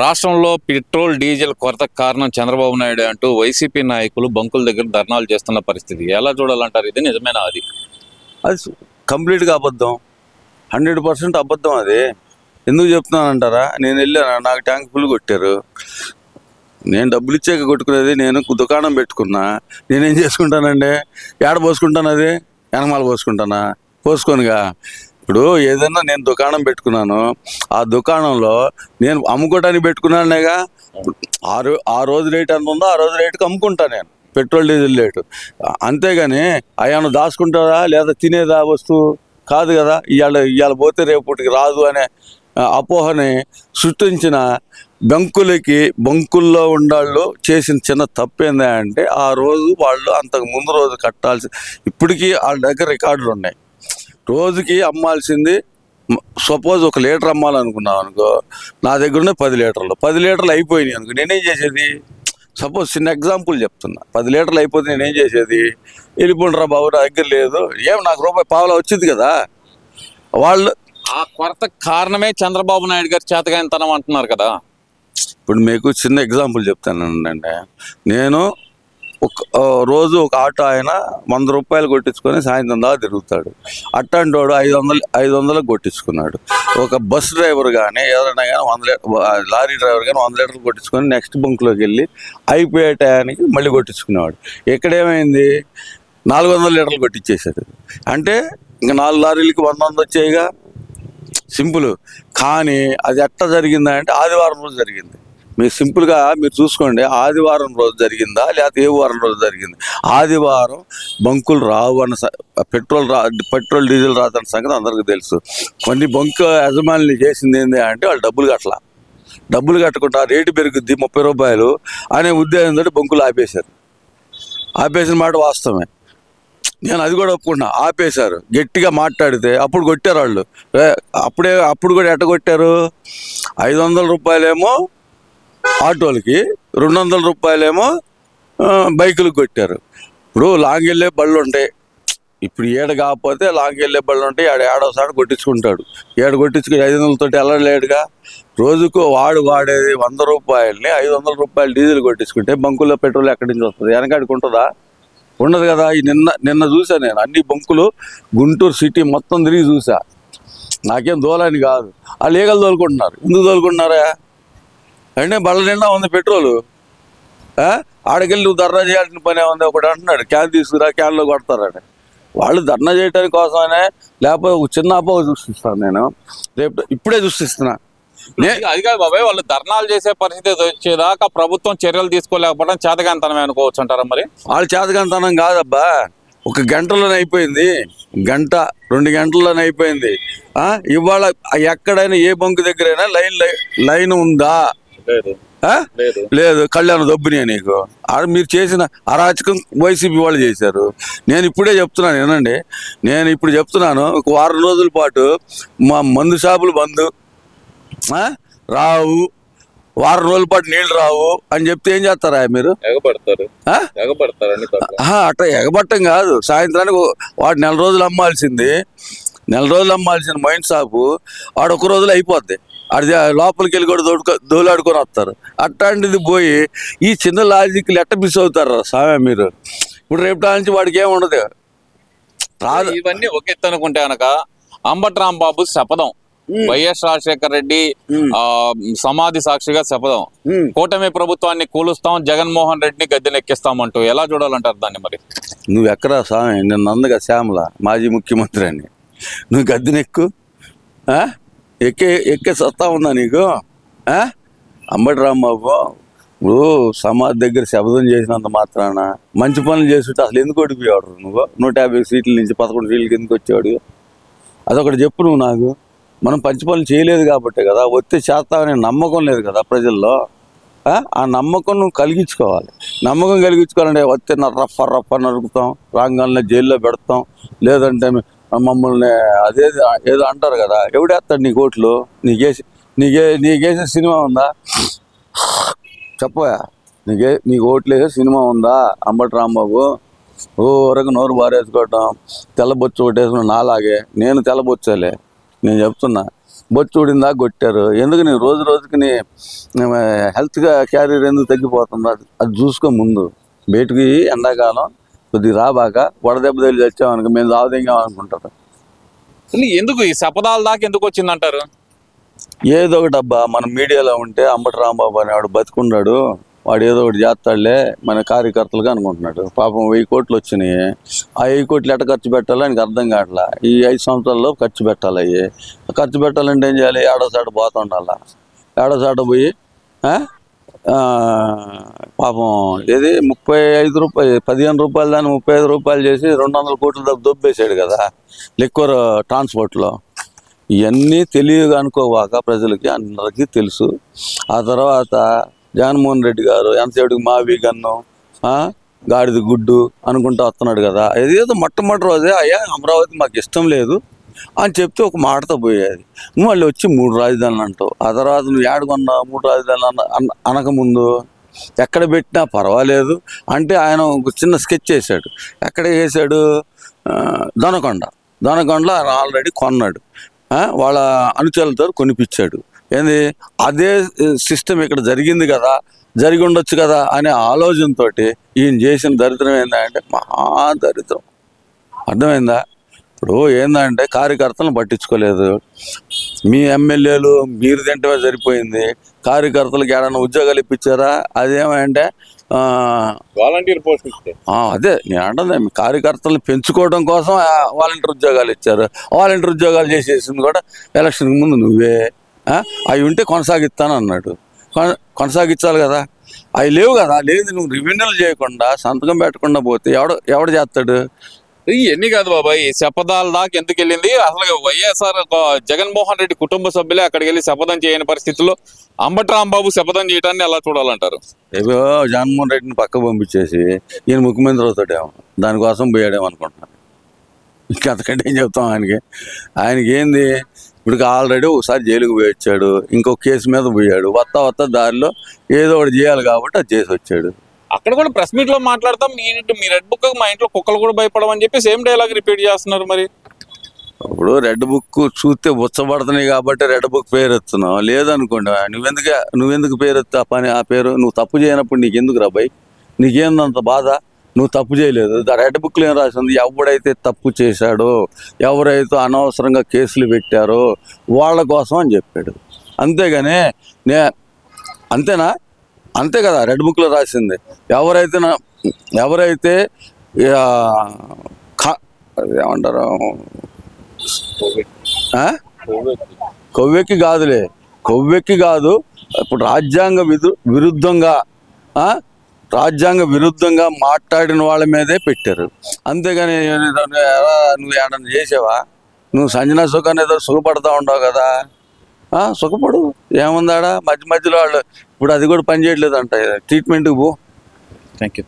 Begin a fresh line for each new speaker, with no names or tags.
రాష్ట్రంలో petrol diesel కొరతకు కారణం చంద్రబాబు నాయుడు అంటూ వైసీపీ నాయకులు బంకుల దగ్గర ధర్నాలు చేస్తున్న పరిస్థితి ఎలా చూడాలంటారు? ఇది నిజమేనా?
అది కంప్లీట్గా అబద్ధం, 100% అబద్ధం. అది ఎందుకు చెప్తున్నానంటారా? నేను వెళ్ళాను, నాకు ట్యాంక్ ఫుల్ కొట్టారు. నేను డబ్బులు ఇచ్చాక కొట్టుకునేది. నేను దుకాణం పెట్టుకున్నా. నేనేం చేసుకుంటానండి? ఏడ పోసుకుంటాను? అది వెనకమాల పోసుకుంటానా? పోసుకోనుగా. ఇప్పుడు ఏదైనా నేను దుకాణం పెట్టుకున్నాను, ఆ దుకాణంలో నేను అమ్ముకోవడానికి పెట్టుకున్నానేగా. ఆ రోజు రేటు ఎంత ఉందో ఆ రోజు రేటుకి అమ్ముకుంటా నేను, పెట్రోల్ డీజిల్ రేటు. అంతేగాని అయ్యాను దాచుకుంటారా లేదా తినేదా వస్తువు కాదు కదా. ఇవాళ పోతే రేపటికి రాదు అనే అపోహని సృష్టించిన బంకుల్లో ఉండాళ్ళు చేసిన చిన్న తప్పేందా అంటే, ఆ రోజు వాళ్ళు అంతకు ముందు రోజు కట్టాల్సి, ఇప్పటికీ వాళ్ళ దగ్గర రికార్డులు ఉన్నాయి. రోజుకి అమ్మాల్సింది, సపోజ్ 1 లీటర్ అమ్మాలనుకున్నాం అనుకో, నా దగ్గర ఉన్న 10 లీటర్లు 10 లీటర్లు అయిపోయినాయి అనుకో, నేనేం చేసేది? సపోజ్ చిన్న ఎగ్జాంపుల్ చెప్తున్నా, 10 లీటర్లు అయిపోతే నేనేం చేసేది? వెళ్ళిపోండిరా బాబు, నా దగ్గర లేదు. నాకు రూపాయి పావలా వచ్చింది కదా. వాళ్ళు
ఆ కొరతకు కారణమే చంద్రబాబు నాయుడు గారి చేతగానితనం అంటున్నారు కదా.
ఇప్పుడు మీకు చిన్న ఎగ్జాంపుల్ చెప్తానండి. నేను రోజు ఒక ఆటో ఆయన 100 రూపాయలు కొట్టించుకొని సాయంత్రం దాకా తిరుగుతాడు. అట్లాంటి వాడు 500లకు కొట్టించుకున్నాడు. ఒక బస్ డ్రైవర్ కానీ ఎవరైనా కానీ లారీ డ్రైవర్ కానీ 100 లీటర్లు కొట్టించుకొని నెక్స్ట్ బంక్లోకి వెళ్ళి అయిపోయే టయానికి మళ్ళీ కొట్టించుకునేవాడు. ఎక్కడేమైంది? 400 లీటర్లు కొట్టించేశాడు. అంటే ఇంకా 4 లారీలకి 100 వచ్చాయిగా. సింపుల్. కానీ అది ఎట్లా జరిగిందంటే ఆదివారం రోజు జరిగింది. మీరు సింపుల్గా మీరు చూసుకోండి, ఆదివారం రోజు జరిగిందా లేకపోతే ఏ వారం రోజు జరిగింది? ఆదివారం బంకులు రావు అన్న పెట్రోల్ డీజిల్ రాదన్న సంగతి అందరికీ తెలుసు. కొన్ని బంకు యజమానులు చేసింది ఏంటి అంటే, వాళ్ళు డబ్బులు కట్టకుండా రేటు పెరుగుద్ది 30 రూపాయలు అనే ఉద్దేశంతో బంకులు ఆపేసిన మాట వాస్తవమే. నేను అది కూడా ఒప్పుకున్నా. ఆపేశారు. గట్టిగా మాట్లాడితే అప్పుడు కొట్టారు వాళ్ళు. అప్పుడు కూడా ఎట్ట కొట్టారు? 500 రూపాయలేమో ఆటోలకి, 200 రూపాయలేమో బైకులకు కొట్టారు. ఇప్పుడు లాంగ్ వెళ్ళే బళ్ళు ఉంటాయి. ఇప్పుడు కాకపోతే లాంగ్ వెళ్ళే బళ్ళు ఉంటాయి. ఏడోసారి కొట్టించుకుంటాడు. కొట్టించుకుని 500తోటి వెళ్ళలేడుగా. రోజుకు వాడేది 100 రూపాయలని 500 రూపాయలు డీజిల్ కొట్టించుకుంటే బంకుల్లో పెట్రోల్ ఎక్కడి నుంచి వస్తుంది? వెనకాడికి ఉంటుందా? ఉండదు కదా. నిన్న చూసా నేను అన్ని బంకులు, గుంటూరు సిటీ మొత్తం తిరిగి చూసా. నాకేం దోలని కాదు. వాళ్ళు ఈగలు తోలుకుంటున్నారు. ఎందుకు తోలుకుంటున్నారా అంటే, బళ్ళ నిండా ఉంది పెట్రోలు. ఆడకెళ్ళి నువ్వు ధర్నా చేయాల్సిన పని ఉంది. ఒకటి అంటున్నాడు, క్యాన్ తీసుకురా, క్యాన్లో కొడతారని. వాళ్ళు ధర్నా చేయడానికి కోసమనే, లేకపోతే ఒక చిన్న అపోహ సృష్టిస్తాను నేను. ఇప్పుడే సృష్టిస్తున్నా.
అది కాదు బాబాయ్, వాళ్ళు ధర్నాలు చేసే పరిస్థితి వచ్చేదాకా ప్రభుత్వం చర్యలు తీసుకోలేకపోవడం చేతగానితనమే అనుకోవచ్చు అంటారా? మరి
వాళ్ళు చేతగానితనం కాదబ్బా. 1 గంటలోనే అయిపోయింది, 2 గంటల్లోనే అయిపోయింది. ఇవాళ ఎక్కడైనా ఏ బంకు దగ్గరైనా లైన్ ఉందా? లేదు. కళ్యాణ దొబ్బినాయి నీకు. మీరు చేసిన అరాచకం వైసీపీ వాళ్ళు చేశారు. నేను ఇప్పుడే చెప్తున్నాను, వినండి. నేను ఇప్పుడు చెప్తున్నాను, 1 వారం రోజుల పాటు మా మందు షాపులు బంద్, రావు, 1 వారం రోజుల పాటు నీళ్లు రావు అని చెప్తే ఏం చేస్తారా మీరు? అట్లా ఎగబట్టం కాదు. సాయంత్రానికి వాడు 4 రోజులు అమ్మాల్సింది, 4 రోజులు అమ్మాల్సిన మైండ్ షాపు వాడు 1 రోజులో అయిపోద్ది. అది లోపలికి వెళ్ళి కూడా దోలాడుకొని వస్తారు. అట్లాంటిది పోయి ఈ చిన్న లాజిక్లు ఎట్ట మిస్ అవుతారా సామె మీరు? ఇప్పుడు రేపు నుంచి వాడికి ఏముండదు, రాదు.
ఇవన్నీ ఒక ఎత్తు అనుకుంటే కనుక అంబటి రాంబాబు శపథం, వైఎస్ రాజశేఖర రెడ్డి సమాధి సాక్షిగా శపథం, కూటమి ప్రభుత్వాన్ని కూలుస్తాం, జగన్మోహన్ రెడ్డిని గద్దెనెక్కిస్తామంటూ ఎలా చూడాలంటారు దాన్ని? మరి
నువ్వు ఎక్కడా స్వామి? నిన్న అందగా శ్యామల మాజీ ముఖ్యమంత్రి అని నువ్వు గద్దెనెక్కు, ఎక్కే సత్తా ఉందా నీకు? అంబటి రాంబాబు ఇప్పుడు సమాధి దగ్గర శపథం చేసినంత మాత్రాన మంచి పనులు చేస్తుంటే అసలు ఎందుకు ఓడిపోయాడు నువ్వు? 150 సీట్ల నుంచి 11 సీట్లకి ఎందుకు వచ్చాడు? అదొకటి చెప్పు నువ్వు నాకు. మనం మంచి పనులు చేయలేదు కాబట్టే కదా, వచ్చే చేస్తామనే నమ్మకం లేదు కదా ప్రజల్లో. ఆ నమ్మకం నువ్వు కలిగించుకోవాలి. నమ్మకం కలిగించుకోవాలంటే వస్తే రఫ్ నరుకుతాం, రాంగాల్ని జైల్లో పెడతాం, లేదంటే మమ్మల్ని ఏదో అంటారు కదా, ఎవడేస్తాడు నీ ఓట్లు? నీకేసే సినిమా ఉందా చెప్పయా? నీకు ఓట్లు వేసే సినిమా ఉందా? అంబటి రాంబాబు ఊరకు నోరు బారేసుకోవటం, తెల్లబొచ్చు ఒకటి వేసుకున్న నాలాగే. నేను తెల్లబొచ్చాలే, నేను చెప్తున్నా. బొచ్చుడిందా కొట్టారు. ఎందుకు నీ రోజు రోజుకి నీ హెల్త్గా క్యారియర్ ఎందుకు తగ్గిపోతుంది? అది చూసుకో ముందు. బయటికి ఎండాకాలం కొద్దిగా రాబాక వడదెబ్బ తగిలి తెచ్చామనుకో మేము దావదింగామనుకుంటారు.
అసలు ఎందుకు ఈ శపథాల దాకా ఎందుకు వచ్చిందంటారు?
ఏదో ఒకటి అబ్బా, మన మీడియాలో ఉంటే అంబటి రాంబాబు అనేవాడు బతుకున్నాడు, వాడు ఏదో ఒకటి చేస్తాడులే మన కార్యకర్తలుగా అనుకుంటున్నాడు. పాపం 1000 కోట్లు వచ్చినాయి. ఆ 1000 కోట్లు ఎట్ట ఖర్చు పెట్టాలో ఆయనకి అర్థం కావట్లా. ఈ 5 సంవత్సరాల్లో ఖర్చు పెట్టాలి. అవి ఖర్చు పెట్టాలంటే ఏం చేయాలి? ఏడోసాట పోతుండాల. ఏడోసాట పోయి పాపం ఏది 35 రూపాయలు 15 రూపాయలు దాన్ని 35 రూపాయలు చేసి 200 కోట్లు దొబ్బేశాడు కదా లిక్వర్ ట్రాన్స్పోర్ట్లో. ఇవన్నీ తెలియగా అనుకోవాక ప్రజలకి అందరికీ తెలుసు. ఆ తర్వాత జగన్మోహన్ రెడ్డి గారు ఎంతసేపుడికి మావి గన్ను గాడిద గుడ్డు అనుకుంటూ వస్తున్నాడు కదా. ఏదో మొట్టమొదటి రోజే అయ్యా అమరావతి మాకు ఇష్టం లేదు అని చెప్తే ఒక మాటతో పోయేది. నువ్వు మళ్ళీ వచ్చి 3 రాజధానులు అంటావు. ఆ తర్వాత నువ్వు ఏడుకున్నా 3 రాజధానులు అనకముందు ఎక్కడ పెట్టినా పర్వాలేదు అంటే ఆయన ఒక చిన్న స్కెచ్ చేశాడు. ఎక్కడ వేసాడు? దొనకొండలో ఆయన ఆల్రెడీ కొన్నాడు. వాళ్ళ అనుచరులతో కొనిపించాడు. ఏంది అదే సిస్టమ్ ఇక్కడ జరిగింది కదా, జరిగి ఉండొచ్చు కదా అనే ఆలోచనతో ఈయన చేసిన దరిద్రం ఏంటంటే మహా దరిద్రం. అర్థమైందా? ఇప్పుడు ఏంటంటే కార్యకర్తలను పట్టించుకోలేదు. మీ ఎమ్మెల్యేలు మీరు తింటమే సరిపోయింది. కార్యకర్తలకు ఏడన్నా ఉద్యోగాలు ఇప్పించారా? అదేమంటే
వాలంటీర్ పోస్ట్ ఇస్తే
అదే నేను అంటుంది, కార్యకర్తలను పెంచుకోవడం కోసం వాలంటీర్ ఉద్యోగాలు ఇచ్చారు. వాలంటీర్ ఉద్యోగాలు చేసేసింది కూడా ఎలక్షన్కి ముందు నువ్వే. అవి ఉంటే కొనసాగిస్తాను అన్నాడు. కొనసాగించాలి కదా, అవి లేవు కదా. లేదు నువ్వు రెవెన్యూలు చేయకుండా సంతకం పెట్టకుండా పోతే ఎవడు చేస్తాడు?
ఇవన్నీ కాదు బాబాయ్, ఈ శపథాల దాకా ఎందుకు వెళ్ళింది? అసలు వైఎస్ఆర్ జగన్మోహన్ రెడ్డి కుటుంబ సభ్యులే అక్కడికి వెళ్ళి శపథం చేయని పరిస్థితుల్లో అంబటి రాంబాబు శపథం చేయడాన్ని ఎలా చూడాలంటారు?
ఏవో జగన్మోహన్ రెడ్డిని పక్క పంపించేసి ఈయన ముఖ్యమంత్రి అవుతాడేమో దానికోసం పోయాడేమో అనుకుంటున్నాను. ఇంకా అంతకంటే ఏం చెప్తాం ఆయనకి ఏంది? ఇప్పుడు ఆల్రెడీ ఒకసారి జైలుకు పోయి వచ్చాడు, ఇంకొక కేసు మీద పోయాడు. వస్తా దారిలో ఏదో ఒకటి చేయాలి కాబట్టి అది చేసి వచ్చాడు.
అక్కడ కూడా ప్రెస్ మీట్ లో మాట్లాడతాం మీ రెడ్ బుక్ మా ఇంట్లో కుక్కలు కూడా భయపడమని చెప్పి సేమ్ డైలాగ్ రిపీట్ చేస్తున్నారు. మరి
ఇప్పుడు రెడ్ బుక్ చూస్తే ఉచ్చబడుతున్నాయి కాబట్టి రెడ్ బుక్ పేరు ఎత్తున్నావు. లేదనుకోండి నువ్వెందుకు పేరు ఎత్తా పని? ఆ పేరు నువ్వు తప్పు చేయనప్పుడు నీకెందుకు రాబాయి? నీకేందంత బాధ? నువ్వు తప్పు చేయలేదు. రెడ్ బుక్లో ఏం రాసింది? ఎవడైతే తప్పు చేశాడో, ఎవరైతే అనవసరంగా కేసులు పెట్టారో వాళ్ళ కోసం అని చెప్పాడు. అంతేగాని అంతేనా? అంతే కదా రెడ్ బుక్లో రాసింది. ఎవరైతే ఏమంటారు, కొవ్వెక్కి కాదు. ఇప్పుడు రాజ్యాంగ విరుద్ధంగా మాట్లాడిన వాళ్ళ మీదే పెట్టారు. అంతేగాని నువ్వు ఏడన్నా చేసావా? నువ్వు సంజనా సుఖాన్ని ఏదో సుఖపడతా ఉండవు కదా. సుఖపడు, ఏముందాడా? మధ్యలో వాళ్ళు ఇప్పుడు అది కూడా పని చేయట్లేదు అంట. ట్రీట్మెంట్కి పో.
Thank you.